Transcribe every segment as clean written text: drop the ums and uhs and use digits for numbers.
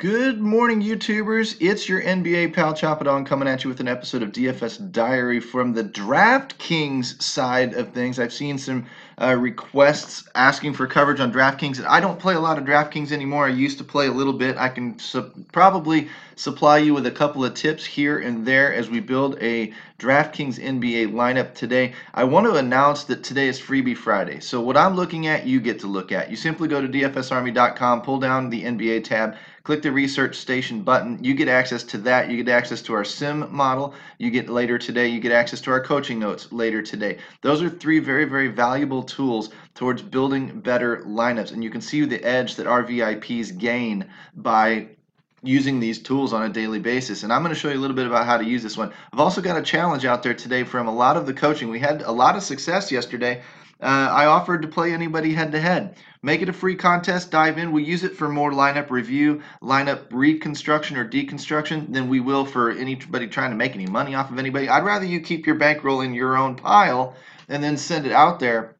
Good morning, YouTubers. It's your NBA pal Chapadon coming at you with an episode of DFS Diary from the Draftkings side of things. I've seen some requests asking for coverage on Draftkings. I don't play a lot of Draftkings anymore. I used to play a little bit. I can probably supply you with a couple of tips here and there as we build a DraftKings NBA lineup today. I want to announce that today is Freebie Friday. So what I'm looking at, you get to look at. You simply go to dfsarmy.com, pull down the NBA tab, click the research station button. You get access to that. You get access to our sim model. You get later today. You get access to our coaching notes later today. Those are three very, very valuable tools towards building better lineups. And you can see the edge that our VIPs gain by using these tools on a daily basis. And I'm going to show you a little bit about how to use this one. I've also got a challenge out there today from a lot of the coaching. We had a lot of success yesterday. I offered to play anybody head to head. Make it a free contest, dive in. We use it for more lineup review, lineup reconstruction or deconstruction than we will for anybody trying to make any money off of anybody. I'd rather you keep your bankroll in your own pile and then send it out there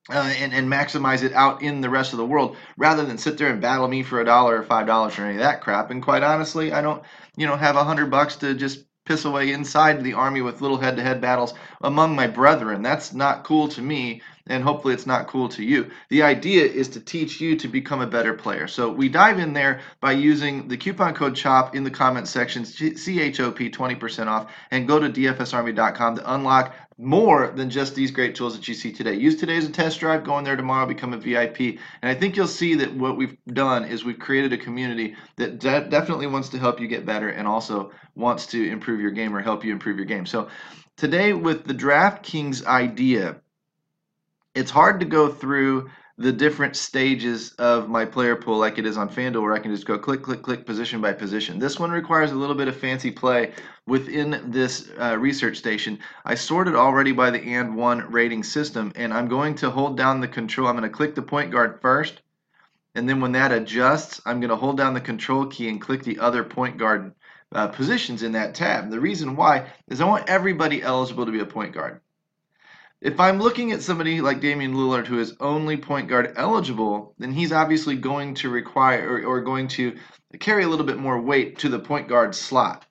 and maximize it out in the rest of the world rather than sit there and battle me for $1 or $5 or any of that crap. And quite honestly, I don't, have $100 to just piss away inside the army with little head-to-head battles among my brethren. That's not cool to me, and hopefully it's not cool to you. The idea is to teach you to become a better player. So we dive in there by using the coupon code CHOP in the comment section, CHOP 20% off, and go to dfsarmy.com to unlock more than just these great tools that you see today. Use today as a test drive, go in there tomorrow, become a VIP, and I think you'll see that what we've done is we've created a community that definitely wants to help you get better and also wants to improve your game or help you improve your game. So today with the DraftKings idea, it's hard to go through the different stages of my player pool like it is on FanDuel, where I can just go click, click, click, position by position. This one requires a little bit of fancy play within this research station. I sorted already by the and1 rating system, and I'm going to hold down the control. I'm going to click the point guard first, and then when that adjusts, I'm going to hold down the control key and click the other point guard positions in that tab. The reason why is I want everybody eligible to be a point guard. If I'm looking at somebody like Damian Lillard who is only point guard eligible, then he's obviously going to require or going to carry a little bit more weight to the point guard slot.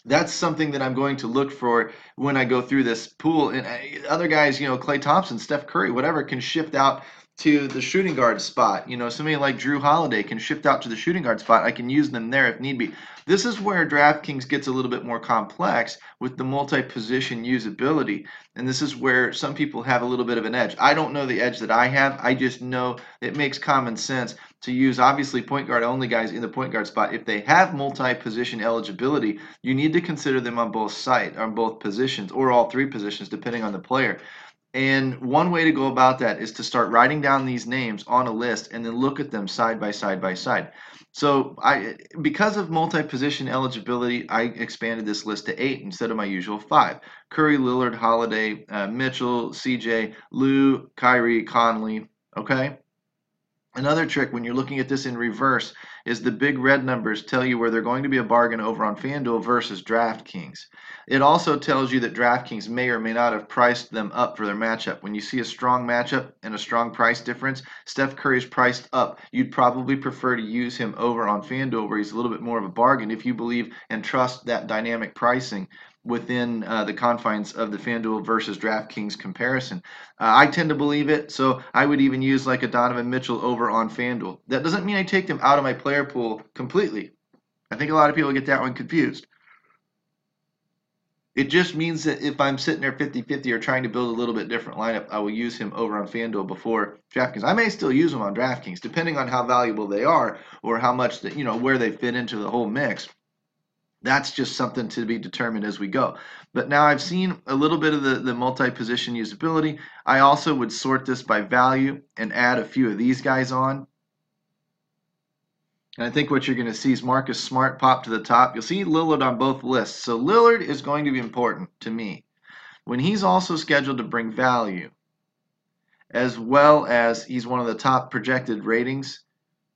That's something that I'm going to look for when I go through this pool. And other guys, Klay Thompson, Steph Curry, whatever, can shift out to the shooting guard spot. Somebody like Drew Holiday can shift out to the shooting guard spot. I can use them there if need be. This is where DraftKings gets a little bit more complex with the multi-position usability. And this is where some people have a little bit of an edge. I don't know the edge that I have. I just know it makes common sense to use, obviously, point guard only guys in the point guard spot. If they have multi-position eligibility, you need to consider them on both sides, on both positions, or all three positions, depending on the player. And one way to go about that is to start writing down these names on a list and then look at them side by side by side. So because of multi-position eligibility, I expanded this list to 8 instead of my usual 5. Curry, Lillard, Holiday, Mitchell, CJ, Lou, Kyrie, Conley, okay? Another trick when you're looking at this in reverse is the big red numbers tell you where they're going to be a bargain over on FanDuel versus DraftKings. It also tells you that DraftKings may or may not have priced them up for their matchup. When you see a strong matchup and a strong price difference, Steph Curry's priced up. You'd probably prefer to use him over on FanDuel where he's a little bit more of a bargain if you believe and trust that dynamic pricing within the confines of the FanDuel versus DraftKings comparison. I tend to believe it, so I would even use like a Donovan Mitchell over on FanDuel. That doesn't mean I take them out of my player pool completely. I think a lot of people get that one confused. It just means that if I'm sitting there 50-50 or trying to build a little bit different lineup, I will use him over on FanDuel before DraftKings. I may still use him on DraftKings, depending on how valuable they are or how much that, where they fit into the whole mix. That's just something to be determined as we go. But now I've seen a little bit of the multi-position usability. I also would sort this by value and add a few of these guys on. And I think what you're going to see is Marcus Smart pop to the top. You'll see Lillard on both lists. So Lillard is going to be important to me. When he's also scheduled to bring value, as well as he's one of the top projected ratings,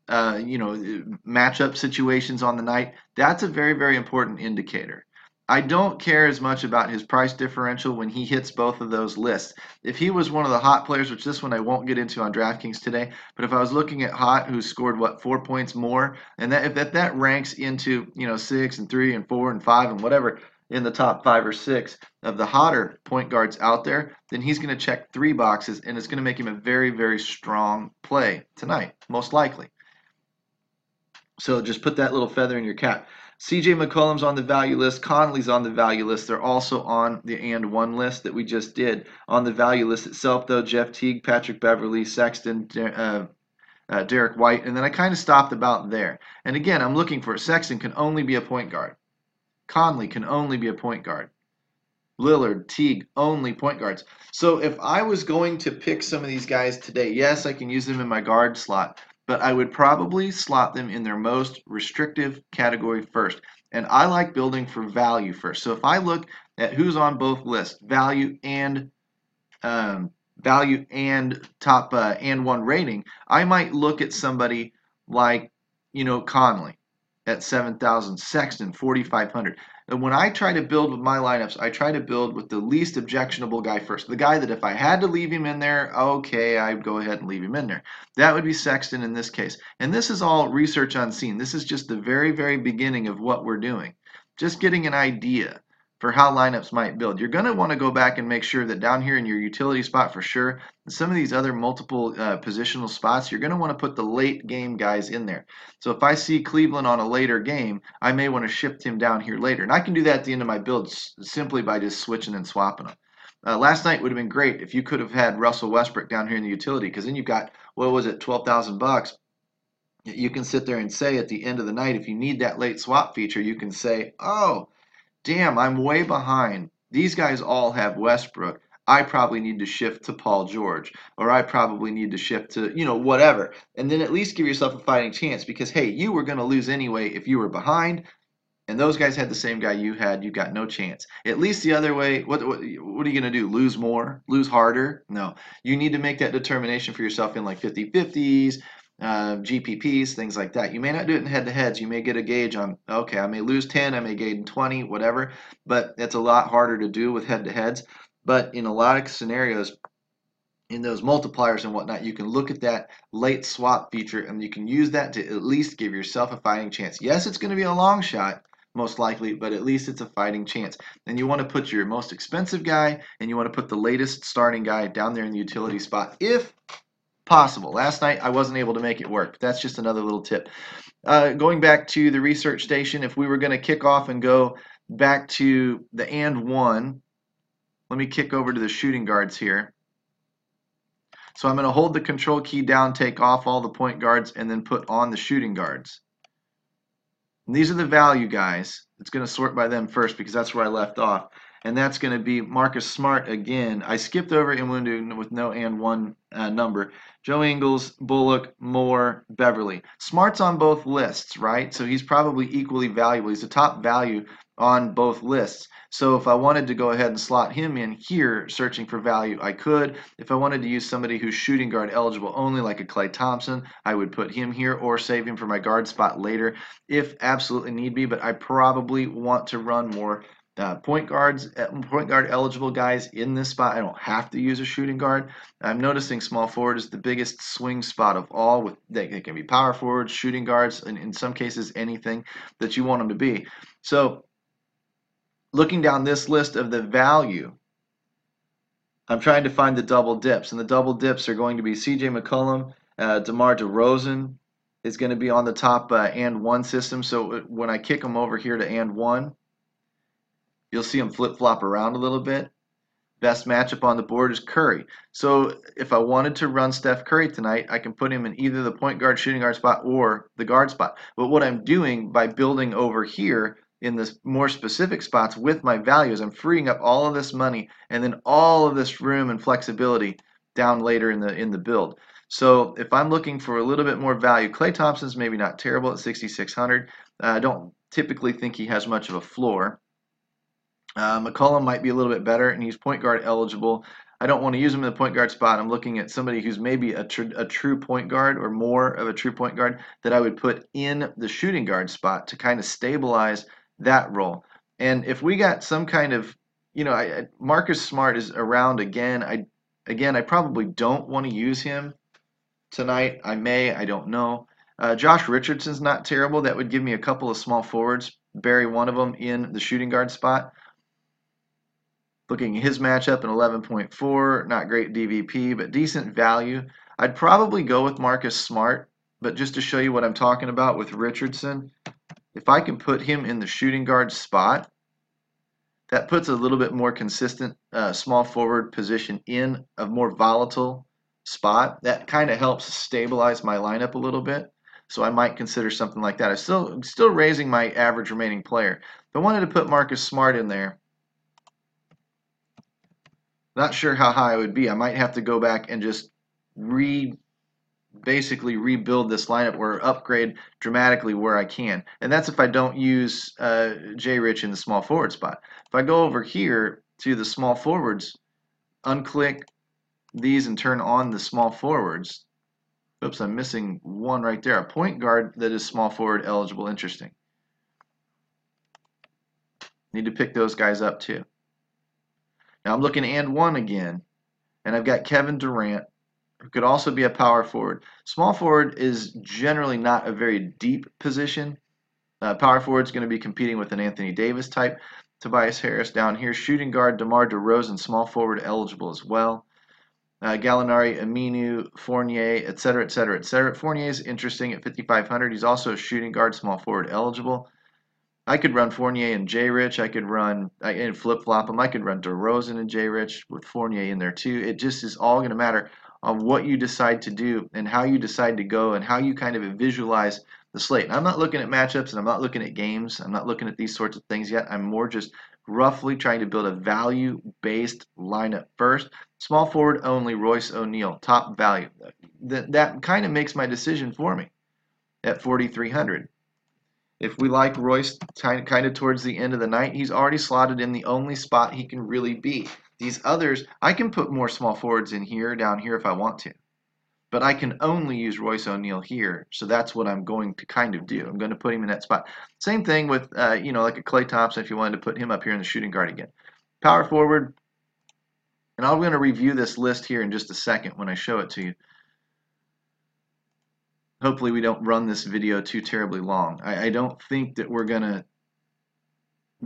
matchup situations on the night, that's a very, very important indicator. I don't care as much about his price differential when he hits both of those lists. If he was one of the hot players, which this one I won't get into on DraftKings today, but if I was looking at hot who scored what 4 points more, and that if that ranks into 6 and 3 and 4 and 5 and whatever in the top 5 or 6 of the hotter point guards out there, then he's going to check 3 boxes, and it's going to make him a very, very strong play tonight, most likely. So just put that little feather in your cap. CJ McCollum's on the value list. Conley's on the value list. They're also on the and one list that we just did. On the value list itself, though, Jeff Teague, Patrick Beverly, Sexton, Derek White, and then I kind of stopped about there. And again, I'm looking for Sexton can only be a point guard. Conley can only be a point guard. Lillard, Teague, only point guards. So if I was going to pick some of these guys today, yes, I can use them in my guard slot, but I would probably slot them in their most restrictive category first. And I like building for value first. So if I look at who's on both lists, value and top and one rating, I might look at somebody like Conley at 7,000, Sexton 4,500. And when I try to build with my lineups, I try to build with the least objectionable guy first. The guy that if I had to leave him in there, okay, I'd go ahead and leave him in there. That would be Sexton in this case. And this is all research unseen. This is just the very, very beginning of what we're doing. Just getting an idea for how lineups might build. You're going to want to go back and make sure that down here in your utility spot for sure, and some of these other multiple positional spots, you're going to want to put the late game guys in there. So if I see Cleveland on a later game, I may want to shift him down here later. And I can do that at the end of my build simply by just switching and swapping them. Last night would have been great if you could have had Russell Westbrook down here in the utility, because then you've got, what was it, $12,000. You can sit there and say at the end of the night, if you need that late swap feature, you can say, oh, damn, I'm way behind. These guys all have Westbrook. I probably need to shift to Paul George, or I probably need to shift to, whatever. And then at least give yourself a fighting chance because, hey, you were going to lose anyway if you were behind, and those guys had the same guy you had. You got no chance. At least the other way, what are you going to do? Lose more? Lose harder? No. You need to make that determination for yourself in like 50-50s, GPPs, things like that. You may not do it in head-to-heads. You may get a gauge on, okay, I may lose 10, I may gain 20, whatever, but it's a lot harder to do with head-to-heads. But in a lot of scenarios, in those multipliers and whatnot, you can look at that late swap feature and you can use that to at least give yourself a fighting chance. Yes, it's going to be a long shot, most likely, but at least it's a fighting chance. And you want to put your most expensive guy and you want to put the latest starting guy down there in the utility spot if possible. Last night I wasn't able to make it work. That's just another little tip. Going back to the research station, if we were going to kick off and go back to the and one, let me kick over to the shooting guards here. So I'm going to hold the control key down, take off all the point guards, and then put on the shooting guards. And these are the value guys. It's going to sort by them first because that's where I left off. And that's going to be Marcus Smart again. I skipped over Iwundu with no and one number. Joe Ingles, Bullock, Moore, Beverly. Smart's on both lists, right? So he's probably equally valuable. He's a top value on both lists. So if I wanted to go ahead and slot him in here, searching for value, I could. If I wanted to use somebody who's shooting guard eligible only, like a Klay Thompson, I would put him here or save him for my guard spot later if absolutely need be. But I probably want to run more point guard eligible guys in this spot. I don't have to use a shooting guard. I'm noticing small forward is the biggest swing spot of all. With they can be power forwards, shooting guards, and in some cases anything that you want them to be. So looking down this list of the value, I'm trying to find the double dips, and the double dips are going to be C.J. McCollum, DeMar DeRozan is going to be on the top and one system. So when I kick them over here to and one, you'll see them flip-flop around a little bit. Best matchup on the board is Curry. So if I wanted to run Steph Curry tonight, I can put him in either the point guard, shooting guard spot or the guard spot. But what I'm doing by building over here in the more specific spots with my values, I'm freeing up all of this money and then all of this room and flexibility down later in the build. So if I'm looking for a little bit more value, Klay Thompson's maybe not terrible at 6,600. I don't typically think he has much of a floor. McCollum might be a little bit better, and he's point guard eligible. I don't want to use him in the point guard spot. I'm looking at somebody who's maybe a true point guard or more of a true point guard that I would put in the shooting guard spot to kind of stabilize that role. And if we got some kind of, Marcus Smart is around again. I probably don't want to use him tonight. I may, I don't know. Josh Richardson's not terrible. That would give me a couple of small forwards. Bury one of them in the shooting guard spot. Looking at his matchup in 11.4, not great DVP, but decent value. I'd probably go with Marcus Smart, but just to show you what I'm talking about with Richardson, if I can put him in the shooting guard spot, that puts a little bit more consistent small forward position in a more volatile spot. That kind of helps stabilize my lineup a little bit. So I might consider something like that. I'm still raising my average remaining player. If I wanted to put Marcus Smart in there, not sure how high it would be. I might have to go back and just basically rebuild this lineup or upgrade dramatically where I can. And that's if I don't use J Rich in the small forward spot. If I go over here to the small forwards, unclick these and turn on the small forwards. Oops, I'm missing one right there. A point guard that is small forward eligible. Interesting. Need to pick those guys up too. Now I'm looking and one again, and I've got Kevin Durant, who could also be a power forward. Small forward is generally not a very deep position. Power forward is going to be competing with an Anthony Davis type. Tobias Harris down here. Shooting guard DeMar DeRozan, small forward eligible as well. Gallinari, Aminu, Fournier, etc., etc., etc. Fournier is interesting at 5,500. He's also a shooting guard, small forward eligible. I could run Fournier and J-Rich. I could run and flip-flop them. I could run DeRozan and J-Rich with Fournier in there too. It just is all going to matter on what you decide to do and how you decide to go and how you kind of visualize the slate. And I'm not looking at matchups and I'm not looking at games. I'm not looking at these sorts of things yet. I'm more just roughly trying to build a value-based lineup first. Small forward only, Royce O'Neal, top value. That kind of makes my decision for me at 4,300. If we like Royce kind of towards the end of the night, he's already slotted in the only spot he can really be. These others, I can put more small forwards in here, down here if I want to. But I can only use Royce O'Neal here, so that's what I'm going to kind of do. I'm going to put him in that spot. Same thing with, like a Klay Thompson if you wanted to put him up here in the shooting guard again. Power forward, and I'm going to review this list here in just a second when I show it to you. Hopefully we don't run this video too terribly long. I don't think that we're going to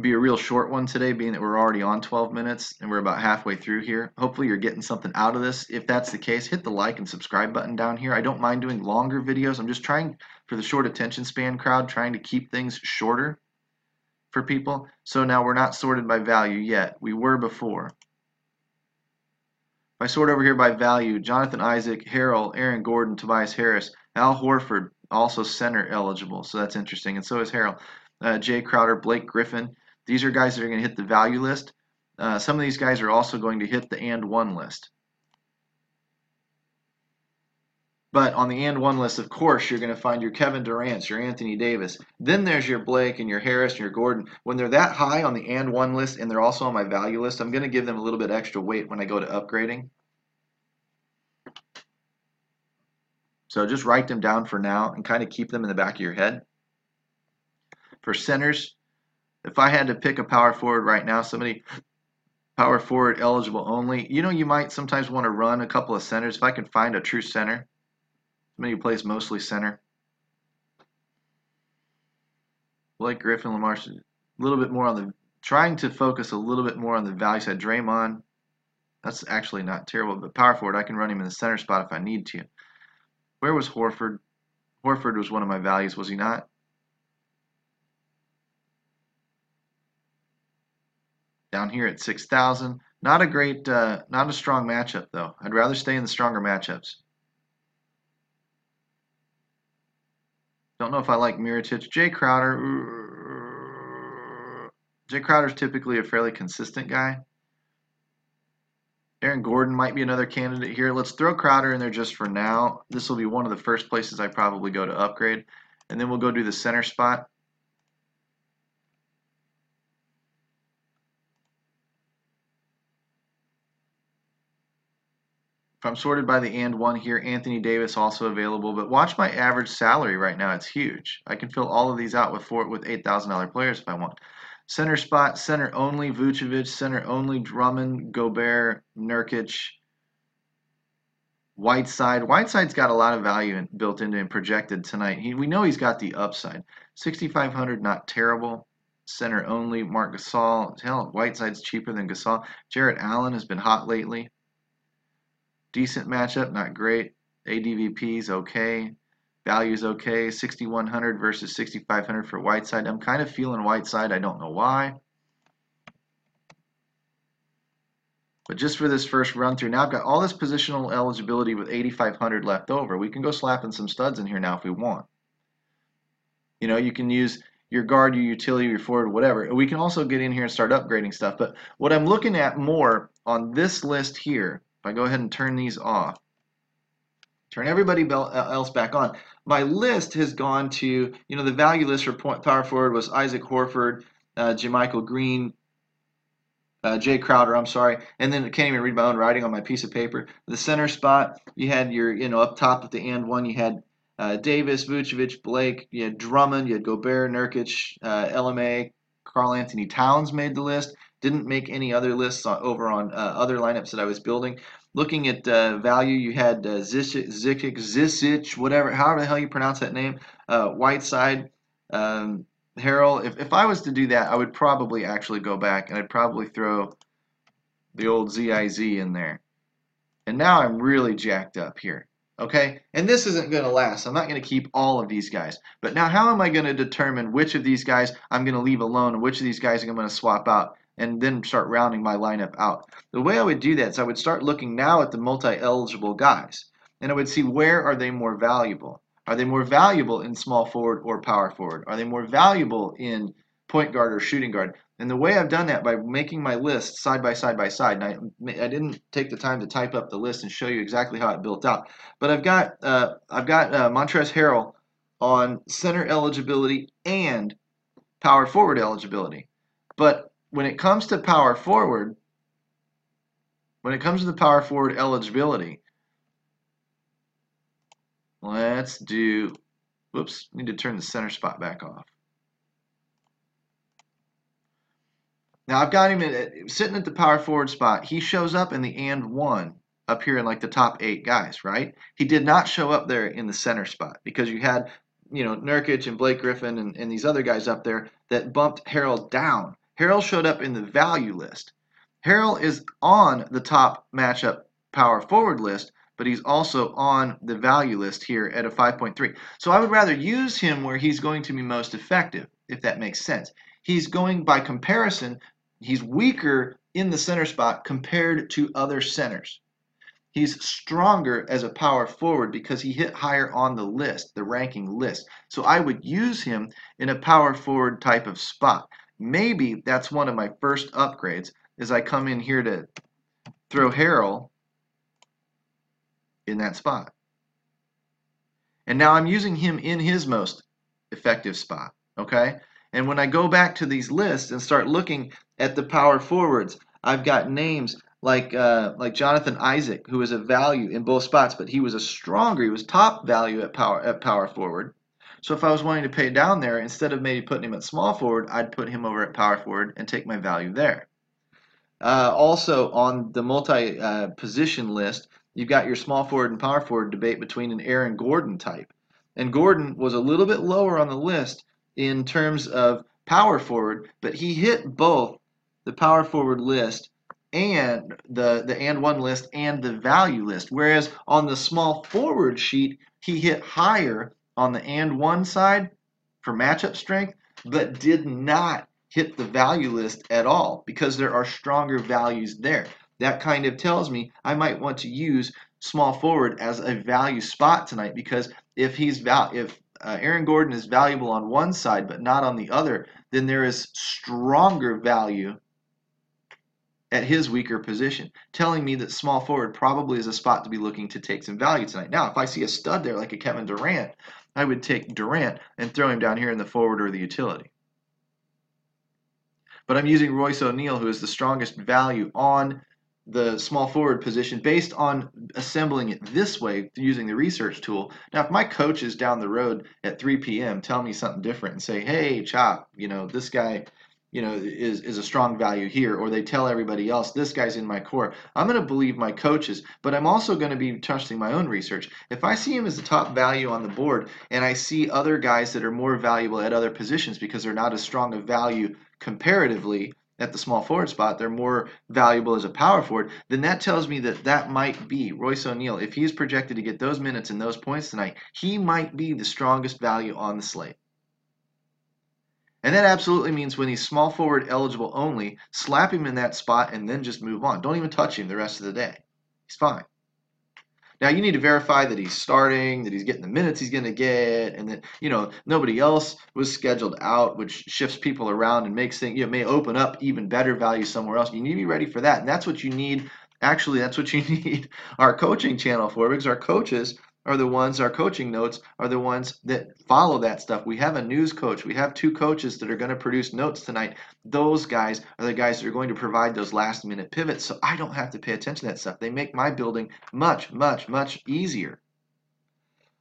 be a real short one today, being that we're already on 12 minutes and we're about halfway through here. Hopefully you're getting something out of this. If that's the case, hit the like and subscribe button down here. I don't mind doing longer videos. I'm just trying, for the short attention span crowd, trying to keep things shorter for people. So now we're not sorted by value yet. We were before. If I sort over here by value, Jonathan Isaac, Harrell, Aaron Gordon, Tobias Harris, Al Horford, also center eligible, so that's interesting, and so is Harrell. Jay Crowder, Blake Griffin. These are guys that are going to hit the value list. Some of these guys are also going to hit the and one list. But on the and one list, of course, you're going to find your Kevin Durant, your Anthony Davis. Then there's your Blake and your Harris and your Gordon. When they're that high on the and one list and they're also on my value list, I'm going to give them a little bit extra weight when I go to upgrading. So just write them down for now and kind of keep them in the back of your head. For centers, if I had to pick a power forward right now, somebody power forward eligible only, you might sometimes want to run a couple of centers. If I can find a true center, somebody who plays mostly center. Blake Griffin, Lamar, a little bit more on the, trying to focus a little bit more on the value side. Draymond, that's actually not terrible, but power forward, I can run him in the center spot if I need to. Where was Horford? Horford was one of my values, was he not? Down here at 6,000. Not a great, not a strong matchup though. I'd rather stay in the stronger matchups. Don't know if I like Mirotic. Jay Crowder. Jay Crowder's typically a fairly consistent guy. Aaron Gordon might be another candidate here. Let's throw Crowder in there just for now. This will be one of the first places I probably go to upgrade. And then we'll go do the center spot. If I'm sorted by the and one here, Anthony Davis also available. But watch my average salary right now. It's huge. I can fill all of these out with $8,000 players if I want. Center spot, center only Vucevic, center only Drummond, Gobert, Nurkic, Whiteside. Whiteside's got a lot of value built into him projected tonight. We know he's got the upside. 6,500, not terrible. Center only, Marc Gasol. Hell, Whiteside's cheaper than Gasol. Jarrett Allen has been hot lately. Decent matchup, not great. ADVP's okay. Value's okay. 6,100 versus 6,500 for Whiteside. I'm kind of feeling Whiteside. I don't know why. But just for this first run through, now I've got all this positional eligibility with 8,500 left over. We can go slapping some studs in here now if we want. You know, you can use your guard, your utility, your forward, whatever. We can also get in here and start upgrading stuff. But what I'm looking at more on this list here, if I go ahead and turn these off, turn everybody else back on, my list has gone to, you know, the value list for power forward was Isaac Horford, JaMychal Green, Jay Crowder, I'm sorry, and then I can't even read my own writing on my piece of paper. The center spot, you had your, you know, up top at the and one, you had Davis, Vucevic, Blake, you had Drummond, you had Gobert, Nurkic, LMA, Karl Anthony Towns made the list. Didn't make any other lists over on other lineups that I was building. Looking at value, you had Zizic, whatever, however the hell you pronounce that name, Whiteside, Harrell. If I was to do that, I would probably actually go back and I'd probably throw the old ZIZ in there. And now I'm really jacked up here. Okay? And this isn't going to last. I'm not going to keep all of these guys. But now how am I going to determine which of these guys I'm going to leave alone and which of these guys I'm going to swap out and then start rounding my lineup out? The way I would do that is I would start looking now at the multi-eligible guys. And I would see where are they more valuable. Are they more valuable in small forward or power forward? Are they more valuable in point guard or shooting guard? And the way I've done that by making my list side by side by side, and I didn't take the time to type up the list and show you exactly how it built out, but I've got Montrezl Harrell on center eligibility and power forward eligibility. But when it comes to power forward, when it comes to the power forward eligibility, let's do, whoops, need to turn the center spot back off. Now I've got him sitting at the power forward spot. He shows up in the and one up here in like the top 8 guys, right? He did not show up there in the center spot because you had, you know, Nurkic and Blake Griffin and these other guys up there that bumped Harrell down. Harrell showed up in the value list. Harrell is on the top matchup power forward list, but he's also on the value list here at a 5.3. So I would rather use him where he's going to be most effective, if that makes sense. He's going by comparison, he's weaker in the center spot compared to other centers. He's stronger as a power forward because he hit higher on the list, the ranking list. So I would use him in a power forward type of spot. Maybe that's one of my first upgrades, is I come in here to throw Harrell in that spot. And now I'm using him in his most effective spot, okay? And when I go back to these lists and start looking at the power forwards, I've got names like Jonathan Isaac, who is a value in both spots, but he was he was top value at power forward. So if I was wanting to pay down there, instead of maybe putting him at small forward, I'd put him over at power forward and take my value there. Also on the multi-position list, you've got your small forward and power forward debate between an Aaron Gordon type. And Gordon was a little bit lower on the list in terms of power forward, but he hit both the power forward list and the and one list and the value list. Whereas on the small forward sheet, he hit higher on the and one side for matchup strength, but did not hit the value list at all because there are stronger values there. That kind of tells me I might want to use small forward as a value spot tonight, because if Aaron Gordon is valuable on one side but not on the other, then there is stronger value at his weaker position, telling me that small forward probably is a spot to be looking to take some value tonight. Now, if I see a stud there like a Kevin Durant, I would take Durant and throw him down here in the forward or the utility. But I'm using Royce O'Neal, who is the strongest value on the small forward position based on assembling it this way using the research tool. Now, if my coach is down the road at 3 p.m. tell me something different and say, hey, Chop, you know, this guy, is a strong value here, or they tell everybody else this guy's in my core, I'm going to believe my coaches, but I'm also going to be trusting my own research. If I see him as the top value on the board and I see other guys that are more valuable at other positions because they're not as strong a value comparatively at the small forward spot, they're more valuable as a power forward, then that tells me that that might be Royce O'Neal. If he's projected to get those minutes and those points tonight, he might be the strongest value on the slate. And that absolutely means when he's small forward eligible only, slap him in that spot and then just move on. Don't even touch him the rest of the day. He's fine. Now you need to verify that he's starting, that he's getting the minutes he's going to get, and that nobody else was scheduled out, which shifts people around and makes things may open up even better value somewhere else. You need to be ready for that, and that's what you need. Actually, that's what you need our coaching channel for, because our coaches are the ones, our coaching notes are the ones that follow that stuff. We have a news coach. We have 2 coaches that are going to produce notes tonight. Those guys are the guys that are going to provide those last minute pivots, so I don't have to pay attention to that stuff. They make my building much, much, much easier.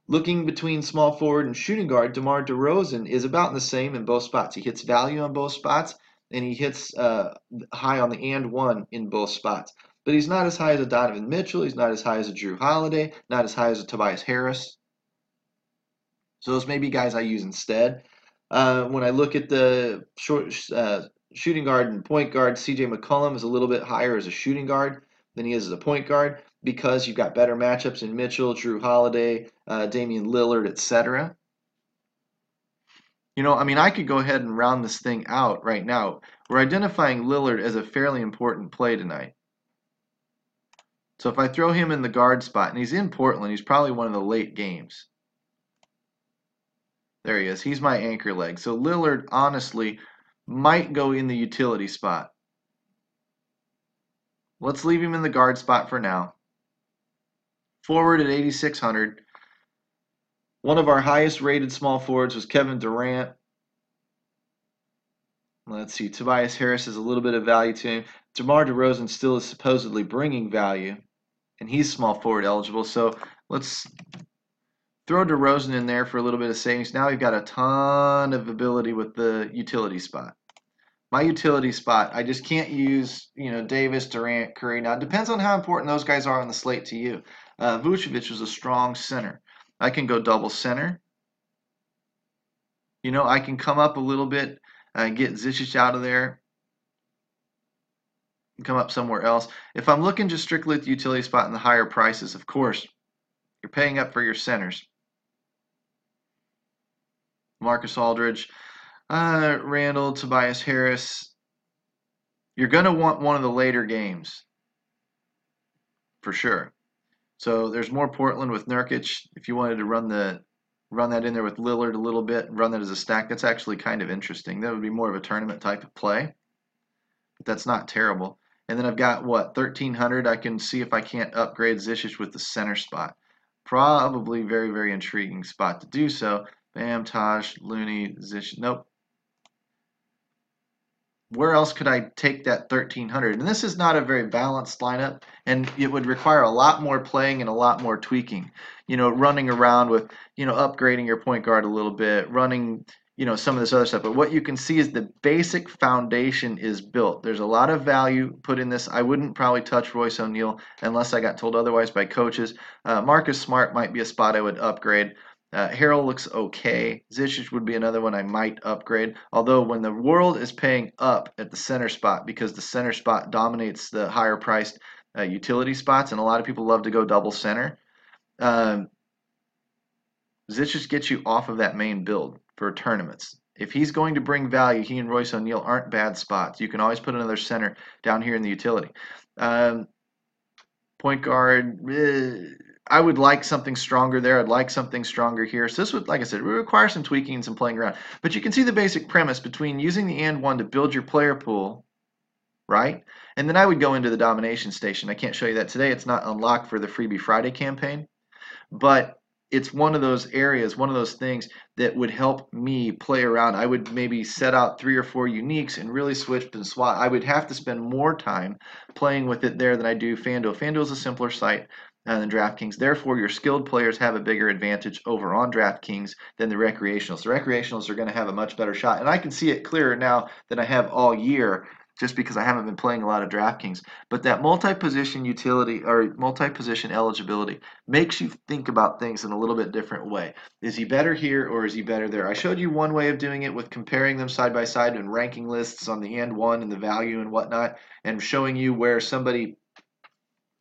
Looking between small forward and shooting guard, DeMar DeRozan is about the same in both spots. He hits value on both spots, and he hits high on the and one in both spots. But he's not as high as a Donovan Mitchell. He's not as high as a Drew Holiday. Not as high as a Tobias Harris. So those may be guys I use instead. When I look at the shooting guard and point guard, CJ McCollum is a little bit higher as a shooting guard than he is as a point guard because you've got better matchups in Mitchell, Drew Holiday, Damian Lillard, etc. I could go ahead and round this thing out right now. We're identifying Lillard as a fairly important play tonight. So if I throw him in the guard spot, and he's in Portland, he's probably one of the late games. There he is. He's my anchor leg. So Lillard, honestly, might go in the utility spot. Let's leave him in the guard spot for now. Forward at 8,600. One of our highest rated small forwards was Kevin Durant. Let's see. Tobias Harris has a little bit of value to him. DeMar DeRozan still is supposedly bringing value, and he's small forward eligible. So let's throw DeRozan in there for a little bit of savings. Now we've got a ton of ability with the utility spot. My utility spot, I just can't use, Davis, Durant, Curry. Now, it depends on how important those guys are on the slate to you. Vucevic was a strong center. I can go double center. I can come up a little bit, get Zizic out of there, and come up somewhere else. If I'm looking just strictly at the utility spot and the higher prices, of course, you're paying up for your centers. Marcus Aldridge, Randall, Tobias Harris. You're going to want one of the later games for sure. So there's more Portland with Nurkic. If you wanted to run that in there with Lillard a little bit, run that as a stack, that's actually kind of interesting. That would be more of a tournament type of play, but that's not terrible. And then I've got, 1,300. I can see if I can't upgrade Zizic with the center spot. Probably very, very intriguing spot to do so. Bam, Taj, Looney, Zizic. Nope. Where else could I take that 1,300? And this is not a very balanced lineup, and it would require a lot more playing and a lot more tweaking. Running around with, upgrading your point guard a little bit, running, some of this other stuff. But what you can see is the basic foundation is built. There's a lot of value put in this. I wouldn't probably touch Royce O'Neal unless I got told otherwise by coaches. Marcus Smart might be a spot I would upgrade. Harrell looks okay. Zizic would be another one I might upgrade. Although when the world is paying up at the center spot because the center spot dominates the higher priced utility spots, and a lot of people love to go double center, Zizic gets you off of that main build for tournaments. If he's going to bring value, he and Royce O'Neal aren't bad spots. You can always put another center down here in the utility. Point guard, I would like something stronger there. I'd like something stronger here. So this would, like I said, would require some tweaking and some playing around. But you can see the basic premise between using the and one to build your player pool, right? And then I would go into the domination station. I can't show you that today. It's not unlocked for the Freebie Friday campaign. But it's one of those areas, one of those things that would help me play around. I would maybe set out 3 or 4 uniques and really switch and swap. I would have to spend more time playing with it there than I do FanDuel. FanDuel is a simpler site. than DraftKings. Therefore, your skilled players have a bigger advantage over on DraftKings than the recreationals. The recreationals are going to have a much better shot, and I can see it clearer now than I have all year, just because I haven't been playing a lot of DraftKings. But that multi-position utility or multi-position eligibility makes you think about things in a little bit different way. Is he better here or is he better there? I showed you one way of doing it with comparing them side by side and ranking lists on the and one and the value and whatnot, and showing you where somebody,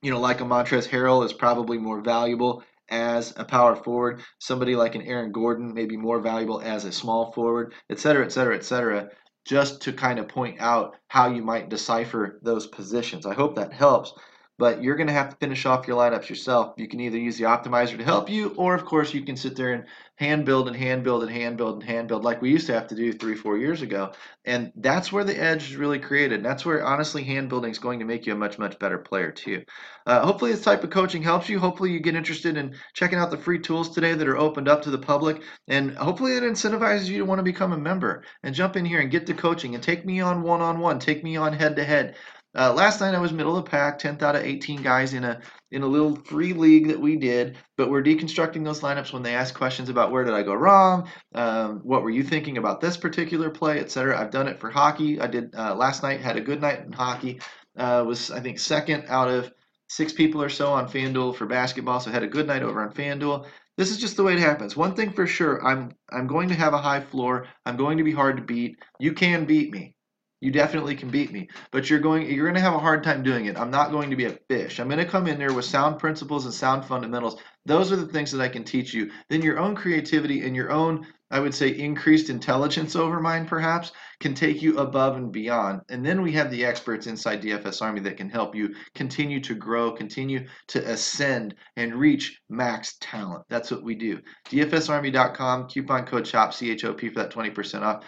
like a Montrezl Harrell is probably more valuable as a power forward. Somebody like an Aaron Gordon may be more valuable as a small forward, et cetera, et cetera, et cetera, just to kind of point out how you might decipher those positions. I hope that helps. But you're going to have to finish off your lineups yourself. You can either use the optimizer to help you, or of course you can sit there and hand build and hand build and hand build and hand build like we used to have to do 3-4 years ago. And that's where the edge is really created. That's where honestly hand building is going to make you a much, much better player too. Hopefully this type of coaching helps you. Hopefully you get interested in checking out the free tools today that are opened up to the public. And hopefully it incentivizes you to want to become a member and jump in here and get the coaching and take me on one-on-one, take me on head-to-head. Last night I was middle of the pack, 10th out of 18 guys in a little free league that we did, but we're deconstructing those lineups when they ask questions about where did I go wrong, what were you thinking about this particular play, etc. I've done it for hockey. I did last night, had a good night in hockey. Was I think second out of 6 people or so on FanDuel for basketball, so I had a good night over on FanDuel. This is just the way it happens. One thing for sure, I'm going to have a high floor. I'm going to be hard to beat. You can beat me. You definitely can beat me, but you're going to have a hard time doing it. I'm not going to be a fish. I'm going to come in there with sound principles and sound fundamentals. Those are the things that I can teach you. Then your own creativity and your own, I would say, increased intelligence over mine perhaps can take you above and beyond. And then we have the experts inside DFS Army that can help you continue to grow, continue to ascend, and reach max talent. That's what we do. DFSArmy.com, coupon code CHOP, CHOP for that 20% off.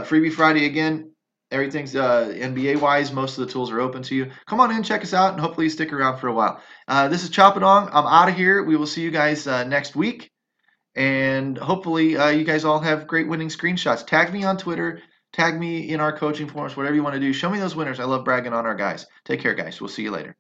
Freebie Friday again. Everything's NBA wise. Most of the tools are open to you. Come on in, check us out, and hopefully you stick around for a while. This is Chop It On. I'm out of here. We will see you guys next week. And hopefully you guys all have great winning screenshots. Tag me on Twitter. Tag me in our coaching forums, whatever you want to do. Show me those winners. I love bragging on our guys. Take care, guys. We'll see you later.